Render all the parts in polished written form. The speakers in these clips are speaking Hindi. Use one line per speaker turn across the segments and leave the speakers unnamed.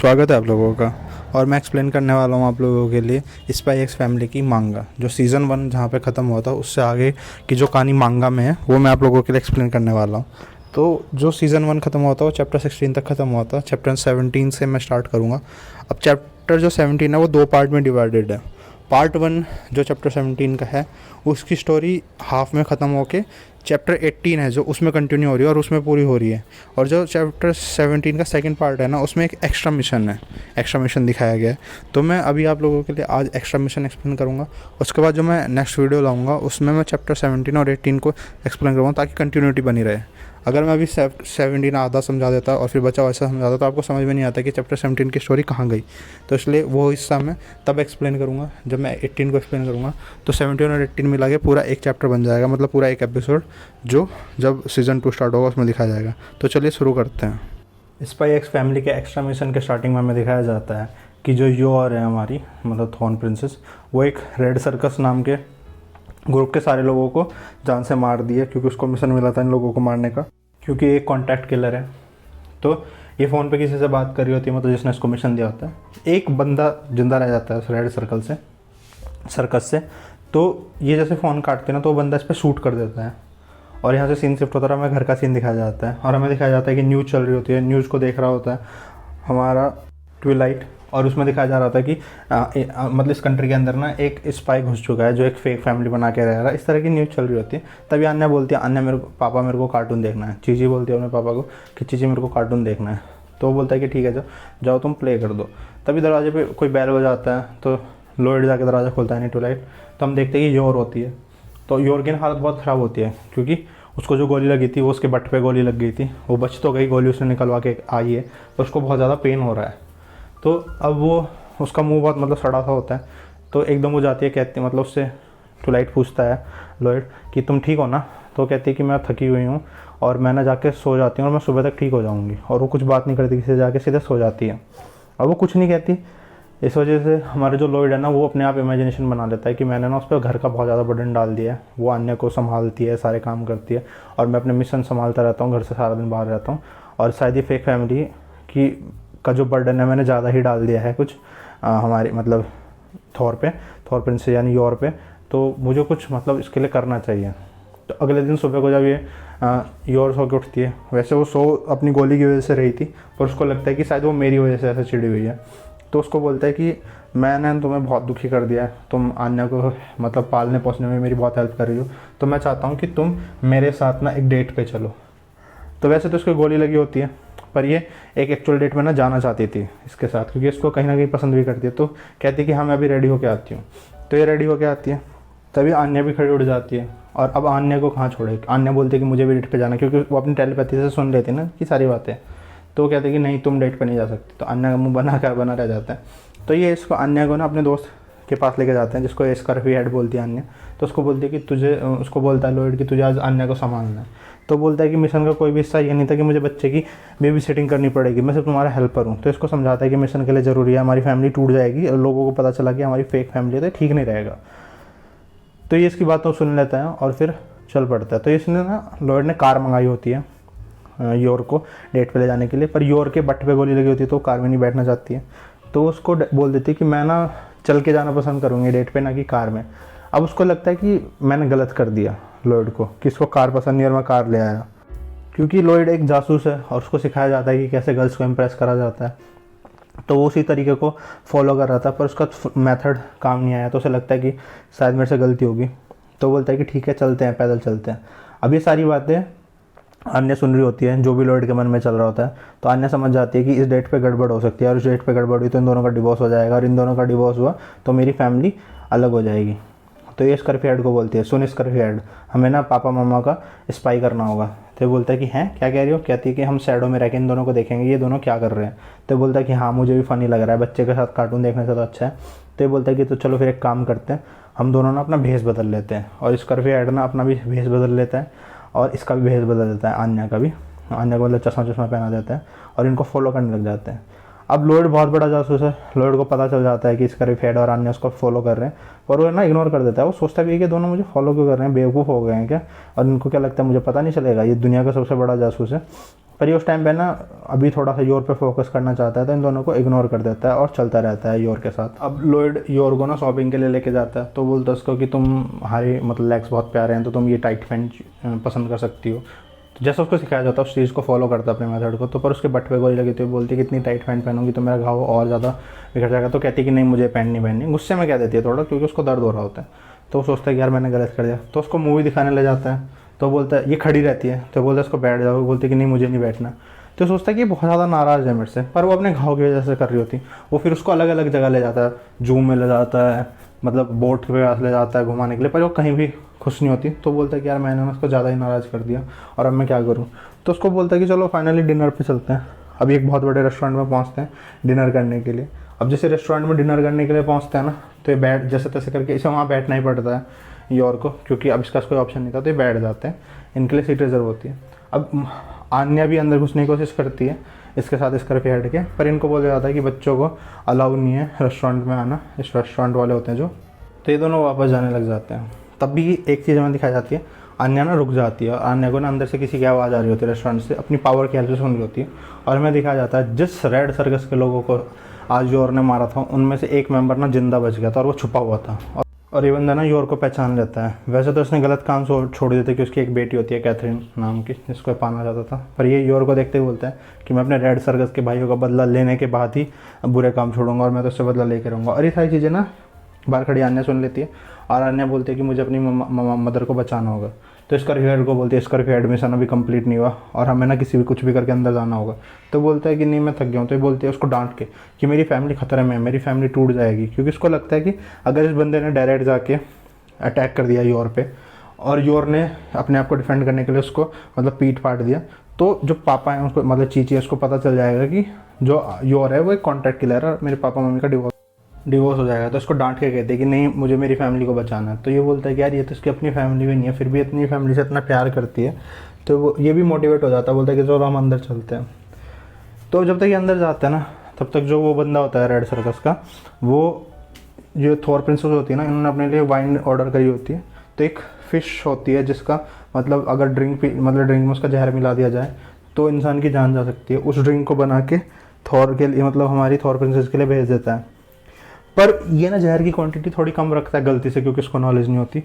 स्वागत है आप लोगों का। और मैं एक्सप्लेन करने वाला हूँ आप लोगों के लिए स्पाई एक्स फैमिली की मांगा, जो सीज़न 1 जहाँ पे ख़त्म हुआ था उससे आगे की जो कहानी मांगा में है वो मैं आप लोगों के लिए एक्सप्लेन करने वाला हूँ। तो जो सीज़न 1 ख़त्म हुआ था वो चैप्टर 16 तक ख़त्म हुआ था। चैप्टर 17 से मैं स्टार्ट करूँगा। अब चैप्टर जो 17 है वो 2 पार्ट में डिवाइडेड है। पार्ट 1 जो चैप्टर 17 का है उसकी स्टोरी हाफ में ख़त्म होके चैप्टर 18 है जो उसमें कंटिन्यू हो रही है और उसमें पूरी हो रही है। और जो चैप्टर 17 का सेकंड पार्ट है ना, उसमें एक एक्स्ट्रा मिशन है, एक्स्ट्रा मिशन दिखाया गया है। तो मैं अभी आप लोगों के लिए आज एक्स्ट्रा मिशन एक्सप्लेन करूँगा। उसके बाद जो मैं नेक्स्ट वीडियो लाऊंगा उसमें मैं चैप्टर 17 और 18 को एक्सप्लेन करूँगा ताकि कंटिन्यूटी बनी रहे। अगर मैं अभी 17 आधा समझा देता और फिर बचा वैसा समझाता तो आपको समझ में नहीं आता कि चैप्टर 17 की स्टोरी कहाँ गई। तो इसलिए वो हिस्सा मैं तब एक्सप्लेन करूँगा जब मैं 18 को एक्सप्लेन करूँगा। तो 17 और 18 मिला के पूरा एक चैप्टर बन जाएगा, मतलब पूरा एक एपिसोड जो जब सीज़न 2 स्टार्ट होगा उसमें दिखाया जाएगा। तो चलिए शुरू करते हैं। स्पाई एक्स फैमिली के एक्स्ट्रा मिशन के स्टार्टिंग में हमें दिखाया जाता है कि जो योर है हमारी, मतलब थॉर्न प्रिंसेस, वो एक रेड सर्कस नाम के ग्रुप के सारे लोगों को जान से मार दिए, क्योंकि उसको मिशन मिला था इन लोगों को मारने का, क्योंकि एक कॉन्टैक्ट किलर है। तो ये फ़ोन पे किसी से बात कर रही होती है, मतलब जिसने इसको मिशन दिया होता है। एक बंदा जिंदा रह जाता है उस रेड सर्कस से। तो ये जैसे फ़ोन काटते हैं ना, तो वो बंदा इस पर शूट कर देता है और यहाँ से सीन शिफ्ट होता है। हमें घर का सीन दिखाया जाता है और हमें दिखाया जाता है कि न्यूज़ चल रही होती है। न्यूज़ को देख रहा होता है हमारा ट्विलाइट, और उसमें दिखाया जा रहा था कि मतलब इस कंट्री के अंदर ना एक स्पाई घुस चुका है जो एक फेक फैमिली बना के रह रहा है। इस तरह की न्यूज़ चल रही होती है। तभी अन्या बोलती है, अन्या पापा मेरे को कार्टून देखना है। चीची बोलती है अपने पापा को कि चीची मेरे को कार्टून देखना है। तो वो बोलता है कि ठीक है जाओ तुम प्ले कर दो। तभी दरवाजे पे कोई बैल बजाता है, तो लॉयड जाके दरवाज़ा खोलता है नहीं ट्विलाइट। तो हम देखते हैं कि योर होती है। तो योर की हालत बहुत ख़राब होती है, क्योंकि उसको जो गोली लगी थी वो उसके बट पे गोली लग गई थी। वो बच तो गई, गोली उसने निकलवा के आई है, तो उसको बहुत ज़्यादा पेन हो रहा है। तो अब वो उसका मुंह बहुत मतलब सड़ा सा होता है। तो एकदम वो जाती है, कहती मतलब उससे ट्विलाइट पूछता है लॉयड कि तुम ठीक हो ना। तो कहती है कि मैं थकी हुई हूँ और मैं ना जाके सो जाती हूँ और मैं सुबह तक ठीक हो जाऊँगी। और वो कुछ बात नहीं करती, किसी से जाके सीधे सो जाती है और वो कुछ नहीं कहती। इस वजह से हमारे जो लॉयड है ना, वो अपने आप इमेजिनेशन बना लेता है कि मैंने ना उस पर घर का बहुत ज़्यादा बर्डन डाल दिया है। वो अन्य को संभालती है, सारे काम करती है और मैं अपने मिशन संभालता रहता हूँ, घर से सारा दिन बाहर रहता हूँ। और शायद ये फेक फैमिली की का जो बर्डन है मैंने ज़्यादा ही डाल दिया है कुछ हमारे मतलब थॉर प्रिंस यानी योर पे। तो मुझे कुछ मतलब इसके लिए करना चाहिए। तो अगले दिन सुबह को जब ये योर सो के उठती है, वैसे वो सो अपनी गोली की वजह से रही थी, पर उसको लगता है कि शायद वो मेरी वजह से ऐसे चिड़ी हुई है। तो उसको बोलता है कि मैंने तुम्हें बहुत दुखी कर दिया है, तुम अन्य को मतलब पालने पोसने में मेरी बहुत हेल्प कर रही हो, तो मैं चाहता हूँ कि तुम मेरे साथ ना एक डेट पे चलो। तो वैसे तो उसको गोली लगी होती है, पर ये एक एक्चुअल डेट में ना जाना चाहती थी इसके साथ, क्योंकि इसको कहीं ना कहीं पसंद भी करती है। तो कहती है कि हाँ मैं अभी रेडी होके आती हूँ। तो ये रेडी होके आती है, तभी आन्या भी खड़ी उठ जाती है। और अब आन्या को कहाँ छोड़े, आन्या बोलती है कि मुझे भी डेट पे जाना, क्योंकि वो अपनी टेलीपैथी से सुन लेती है ना कि सारी बातें। तो वो कहते हैं कि नहीं तुम डेट पे नहीं जा सकती। तो आन्या का मुँह बना रह जाता है। तो ये इसको आन्या को ना अपने दोस्त के पास लेके जाते हैं, जिसको स्कर्फी हेड बोलती है आन्या। तो उसको बोलती है कि तुझे, उसको बोलता है लॉयड कि तुझे आज आन्या को संभालना है। तो बोलता है कि मिशन का कोई भी हिस्सा ये नहीं था कि मुझे बच्चे की बेबी सिटिंग करनी पड़ेगी, मैं सिर्फ तुम्हारा हेल्पर हूँ। तो इसको समझाता है कि मिशन के लिए ज़रूरी है, हमारी फैमिली टूट जाएगी और लोगों को पता चला कि हमारी फेक फैमिली है, तो ठीक नहीं रहेगा। तो ये इसकी बातों सुन लेता है और फिर चल पड़ता है। तो इसने ना लॉयड ने कार मंगाई होती है योर को डेट पे ले जाने के लिए, पर योर के बट पे गोली लगी होती है तो कार में नहीं बैठना चाहती है। तो उसको बोल देती है कि मैं ना चल के जाना पसंद करूँगी डेट पे, ना कि कार में। अब उसको लगता है कि मैंने गलत कर दिया लॉयड को, कि इसको कार पसंद नहीं और मैं कार ले आया, क्योंकि लॉयड एक जासूस है और उसको सिखाया जाता है कि कैसे गर्ल्स को इम्प्रेस करा जाता है। तो वो उसी तरीके को फॉलो कर रहा था, पर उसका मेथड काम नहीं आया। तो उसे लगता है कि शायद मेरे से गलती होगी। तो बोलता है कि ठीक है चलते हैं, पैदल चलते हैं। अब ये सारी बातें अन्य सुन रही होती है, जो भी लॉयड के मन में चल रहा होता है। तो अन्य समझ जाती है कि इस डेट पे गड़बड़ हो सकती है, और इस डेट पे गड़बड़ हुई तो इन दोनों का डिवोर्स हो जाएगा, और इन दोनों का डिवोर्स हुआ तो मेरी फैमिली अलग हो जाएगी। तो ये स्कर्फी हेड को बोलती है, सुन स्कर्फी हेड, हमें ना पापा मामा का स्पाई करना होगा। तो बोलता है कि हैं क्या कह रही हो। कहती है कि हम शैडो में रह के इन दोनों को देखेंगे ये दोनों क्या कर रहे हैं। तो बोलता है कि हाँ मुझे भी फ़नी लग रहा है, बच्चे के साथ कार्टून देखने से तो अच्छा है। तो ये बोलता है कि तो चलो फिर एक काम करते हैं, हम दोनों ना अपना भेस बदल लेते हैं। और स्कर्फी हेड ना अपना भी भेस बदल लेता है और इसका भी भेस बदल देता है, आन्या का भी। आन्या को मतलब चश्मा पहना देता है और इनको फॉलो करने लग जाते हैं। अब लॉयड बहुत बड़ा जासूस है, लॉयड को पता चल जाता है कि स्कर्फी हेड और आन्या उसको फॉलो कर रहे हैं, पर वो ना इग्नोर कर देता है। वो सोचता भी है कि दोनों मुझे फॉलो क्यों कर रहे हैं, बेवकूफ़ हो गए हैं क्या, और इनको क्या लगता है मुझे पता नहीं चलेगा, ये दुनिया का सबसे बड़ा जासूस है। पर ये उस टाइम पे ना अभी थोड़ा सा योर पे फोकस करना चाहता है, तो इन दोनों को इग्नोर कर देता है और चलता रहता है योर के साथ। अब लॉयड योर को ना शॉपिंग के लिए लेके जाता है, तो बोलता है उसको कि तुम्हारे मतलब लेग्स बहुत प्यारे हैं, तो तुम ये टाइट पैंट पसंद कर सकती हो। तो जैसा उसको सिखाया जाता है उस चीज़ को फॉलो करता है अपने मेथड को। तो पर उसके बट पे गोली लगी, तो बोलती है कि इतनी टाइट पैंट पहनूंगी तो मेरा घाव और ज़्यादा बिगड़ जाएगा। तो कहती है कि नहीं मुझे पैंट नहीं पहननी। गुस्से में कह देती है थोड़ा, क्योंकि उसको दर्द हो रहा होता है। तो वो सोचता है कि यार मैंने गलत कर दिया। तो उसको मूवी दिखाने ले जाता है, तो बोलता है ये खड़ी रहती है, तो बोलता है उसको बैठ जाओ। बोलती है कि नहीं मुझे नहीं बैठना। तो सोचता है कि बहुत ज़्यादा नाराज़ है मेरे से, पर वो अपने घाव की वजह से कर रही होती। वो फिर उसको अलग अलग जगह ले जाता है, जू में ले जाता है, मतलब बोट पे ले जाता है घुमाने के लिए, पर वो कहीं भी खुश नहीं होती। तो बोलता है कि यार मैंने उसको ज़्यादा ही नाराज़ कर दिया और अब मैं क्या करूँ। तो उसको बोलता है कि चलो फाइनली डिनर पे चलते हैं। अभी एक बहुत बड़े रेस्टोरेंट में पहुँचते हैं डिनर करने के लिए। अब जैसे रेस्टोरेंट में डिनर करने के लिए पहुँचते हैं ना, तो ये बैठ जैसे तैसे करके इसे वहाँ बैठना ही पड़ता है योर को, क्योंकि अब इसका कोई ऑप्शन नहीं था। तो ये बैठ जाते हैं, इनके लिए सीट रिजर्व होती है। अब आन्या भी अंदर घुसने की कोशिश करती है इसके साथ स्कर्फी हट के, पर इनको बोला जाता है कि बच्चों को अलाउ नहीं है रेस्टोरेंट में आना, इस रेस्टोरेंट वाले होते हैं जो। तो ये दोनों वापस जाने लग जाते हैं। तब भी एक चीज़ हमें दिखाई जाती है, आन्या ना रुक जाती है और आन्या को ना अंदर से किसी की आवाज़ आ रही होती है रेस्टोरेंट से, अपनी पावर की हेल्प से सुन रही होती है। और हमें दिखाया जाता है जिस रेड सर्कस के लोगों को आज योर ने मारा था उनमें से एक मेंबर ना जिंदा बच गया था और वो छुपा हुआ था। और ये बंदा ना योर को पहचान लेता है। वैसे तो उसने गलत काम छोड़ दिया था कि उसकी एक बेटी होती है कैथरीन नाम की, जिसको पाना जाता था। पर ये योर को देखते ही बोलता है कि मैं अपने रेड सर्कस के भाइयों का बदला लेने के बाद ही बुरे काम छोड़ूंगा और मैं तो उससे बदला लेके रहूँगा। और ये सारी चीज़ें ना बाहर खड़ी आन्या सुन लेती है और आन्या बोलती है कि मुझे अपनी मदर को बचाना होगा। तो स्कॉर्पियो हेड को बोलती है स्कॉर्पियो एडमिशन अभी कंप्लीट नहीं हुआ और हमें ना किसी भी कुछ भी करके अंदर जाना होगा। तो बोलता है कि नहीं मैं थक गया हूँ। तो ये बोलती है उसको डांट के कि मेरी फैमिली खतरे में है, मेरी फैमिली टूट जाएगी, क्योंकि उसको लगता है कि अगर इस बंदे ने डायरेक्ट जाके अटैक कर दिया योर पे और योर ने अपने आप को डिफेंड करने के लिए उसको मतलब पीठ फाड़ दिया, तो जो पापा हैं उसको मतलब चीची है उसको पता चल जाएगा कि जो योर है वो एक कॉन्ट्रैक्ट किलर है और मेरे पापा मम्मी का डिवोर्स हो जाएगा। तो उसको डांट के कहते हैं कि नहीं मुझे मेरी फैमिली को बचाना है। तो ये बोलता है कि यार ये तो उसकी अपनी फैमिली भी नहीं है, फिर भी इतनी फैमिली से इतना प्यार करती है। तो वो ये भी मोटिवेट हो जाता है, बोलता है कि चलो हम अंदर चलते हैं। तो जब तक ये अंदर जाते हैं ना तब तक जो वो बंदा होता है रेड सर्कस का, वो जो थॉर प्रिंसेस होती है ना, इन्होंने अपने लिए वाइन ऑर्डर करी होती है। तो एक फ़िश होती है जिसका मतलब अगर ड्रिंक में उसका जहर मिला दिया जाए तो इंसान की जान जा सकती है। उस ड्रिंक को बना के थॉर के लिए मतलब हमारी थॉर प्रिंसेस के लिए भेज देता है। पर ये ना जहर की क्वांटिटी थोड़ी कम रखता है गलती से, क्योंकि उसको नॉलेज नहीं होती।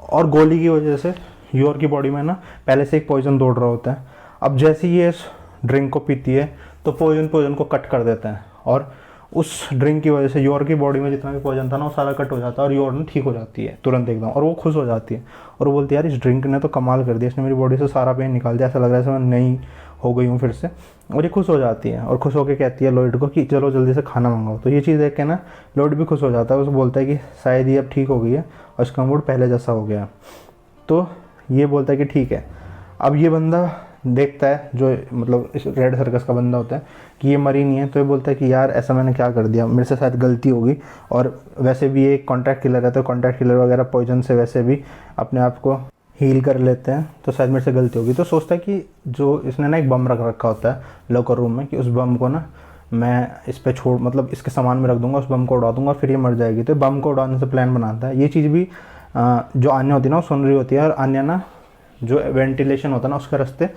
और गोली की वजह से योर की बॉडी में ना पहले से एक पॉइजन दौड़ रहा होता है। अब जैसे ये इस ड्रिंक को पीती है तो पॉइजन को कट कर देता है और उस ड्रिंक की वजह से योर की बॉडी में जितना भी पॉइजन था ना वो सारा कट हो जाता है और योर ना ठीक हो जाती है तुरंत एकदम। और वो खुश हो जाती है और वो बोलती है यार इस ड्रिंक ने तो कमाल कर दिया, इसने मेरी बॉडी से सारा पेन निकाल दिया, ऐसा लग रहा है जैसे मैं नई हो गई हूँ फिर से। और ये खुश हो जाती है और खुश होकर कहती है लॉयड को कि चलो जल्दी से खाना मंगाओ। तो ये चीज़ देख के ना लॉयड भी खुश हो जाता है, उसको बोलता है कि शायद ये अब ठीक हो गई है और इसका मूड पहले जैसा हो गया। तो ये बोलता है कि ठीक है। अब ये बंदा देखता है जो मतलब इस रेड सर्कस का बंदा होता है कि ये मरी नहीं है। तो ये बोलता है कि यार ऐसा मैंने क्या कर दिया, मेरे से शायद गलती होगी, और वैसे भी ये एक कॉन्ट्रैक्ट किलर है तो कॉन्ट्रैक्ट किलर वगैरह पॉइजन से वैसे भी अपने आप को हील कर लेते हैं, तो शायद मेरे से गलती होगी। तो सोचता है कि जो इसने ना एक बम रख रखा होता है लॉकर रूम में, कि उस बम को ना मैं इस पर छोड़ मतलब इसके सामान में रख दूंगा, उस बम को उड़ा दूंगा और फिर ये मर जाएगी। तो बम को उड़ाने से प्लान बनाता है। ये चीज़ भी जो आन्या होती है ना वो सुन रही होती है और आन्या ना जो वेंटिलेशन होता है ना उसके रास्ते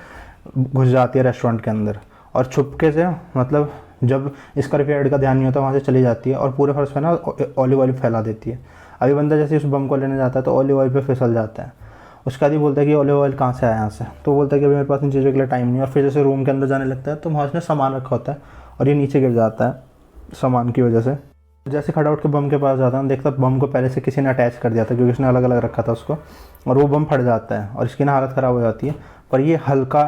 घुस जाती है रेस्टोरेंट के अंदर और छुपके से मतलब जब स्कॉर्पियो हेड का ध्यान नहीं होता वहाँ से चली जाती है और पूरे फर्श पे ना ऑलिव ऑयल फैला देती है। अभी बंदा जैसे उस बम को लेने जाता है तो ऑलिव ऑयल पे फिसल जाता है। उसके बाद ही बोलता है कि ऑलिव ऑयल कहाँ से आया यहाँ से। तो बोलता है कि अभी मेरे पास इन चीज़ों के लिए टाइम नहीं है। और फिर जैसे रूम के अंदर जाने लगता है तो वहाँ उसने सामान रखा होता है और ये नीचे गिर जाता है सामान की वजह से। जैसे खड़ा उठ के बम के पास जाता है देखता बम को पहले से किसी ने अटैच कर दिया था, क्योंकि उसने अलग अलग रखा था उसको, और वो बम फट जाता है और इसकी ना हालत ख़राब हो जाती है। पर ये हल्का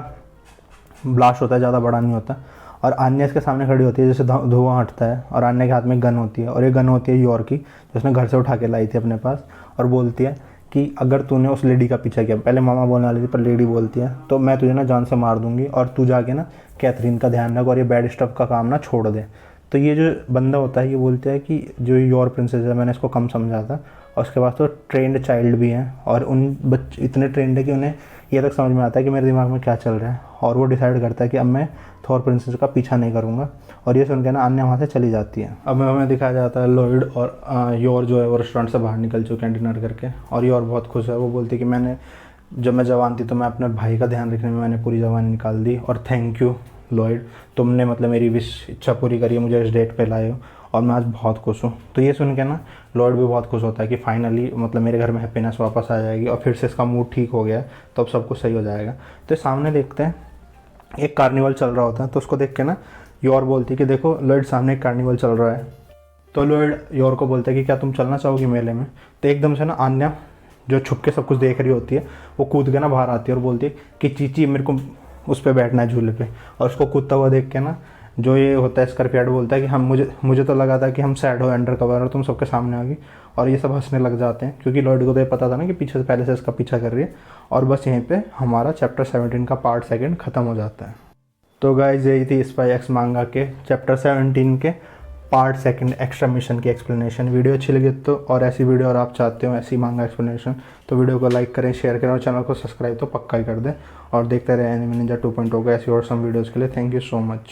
ब्लास्ट होता है, ज़्यादा बड़ा नहीं होता। और आन्या इसके सामने खड़ी होती है, जैसे धुआं हटता है और आन्या के हाथ में गन होती है और ये गन होती है योर की, जो उसने घर से उठा के लाई थी अपने पास। और बोलती है कि अगर तूने उस लेडी का पीछा किया, पहले मामा बोलने वाली थी पर लेडी बोलती है, तो मैं तुझे ना जान से मार दूंगी और तू जाके ना कैथरीन का ध्यान रख और ये बैड स्टफ का काम ना छोड़ दे। तो ये जो बंदा होता है ये बोलता है कि जो योर प्रिंसेस है मैंने इसको कम समझा था, और उसके बाद तो ट्रेंड चाइल्ड भी हैं और उन बच्चे इतने ट्रेंड है कि उन्हें ये तक समझ में आता है कि मेरे दिमाग में क्या चल रहा है। और वो डिसाइड करता है कि अब मैं थॉर प्रिंसेस का पीछा नहीं करूँगा। और ये सुन के ना आन्या वहाँ से चली जाती है। अब हमें दिखाया जाता है लॉयड और योर जो है वो रेस्टोरेंट से बाहर निकल चुके हैं डिनर करके, और योर बहुत खुश है। वो बोलती है कि मैंने जब मैं जवान थी तो मैं अपने भाई का ध्यान रखने में मैंने पूरी जवानी निकाल दी। और थैंक यू लॉयड, तुमने मतलब मेरी विश इच्छा पूरी करी है, मुझे इस डेट पे लाए हो और मैं आज बहुत खुश हूँ। तो ये सुन के ना लॉयड भी बहुत खुश होता है कि फाइनली मतलब मेरे घर में हैप्पीनेस वापस आ जाएगी और फिर से इसका मूड ठीक हो गया है, तो अब सब कुछ सही हो जाएगा। तो सामने देखते हैं एक कार्निवल चल रहा होता है, तो उसको देख के ना योर बोलती है कि देखो लॉयड, सामने एक कार्निवल चल रहा है। तो लॉयड योर को बोलता है कि क्या तुम चलना चाहोगी मेले में। तो एकदम से ना आन्या जो छुप के सब कुछ देख रही होती है, वो कूद के ना बाहर आती है और बोलती है कि चीची मेरे को उस पर बैठना है झूले पे। और उसको कूदता हुआ देख के ना जो ये होता है स्कॉर्पियाड बोलता है कि हम मुझे तो लगा था कि हम सैड हो अंडर कवर और तुम सबके सामने आ गई। और ये सब हंसने लग जाते हैं क्योंकि लॉयड को तो ये पता था ना कि पीछे से पहले से इसका पीछा कर रही है। और बस यहीं पे हमारा चैप्टर 17 का पार्ट 2 ख़त्म हो जाता है। तो गाइज यही थी स्पाई एक्स मांगा के चैप्टर 17 के पार्ट 2 एक्स्ट्रा मिशन की एक्सप्लेनेशन। वीडियो अच्छी लगी तो, और ऐसी वीडियो और आप चाहते हो ऐसी मांगा एक्सप्लेनेशन, तो वीडियो को लाइक करें, शेयर करें और चैनल को सब्सक्राइब तो पक्का ही कर दें। और देखते रहे एनिमे निंजा 2.0 को ऐसी और सम वीडियोज़ के लिए। Thank you so much.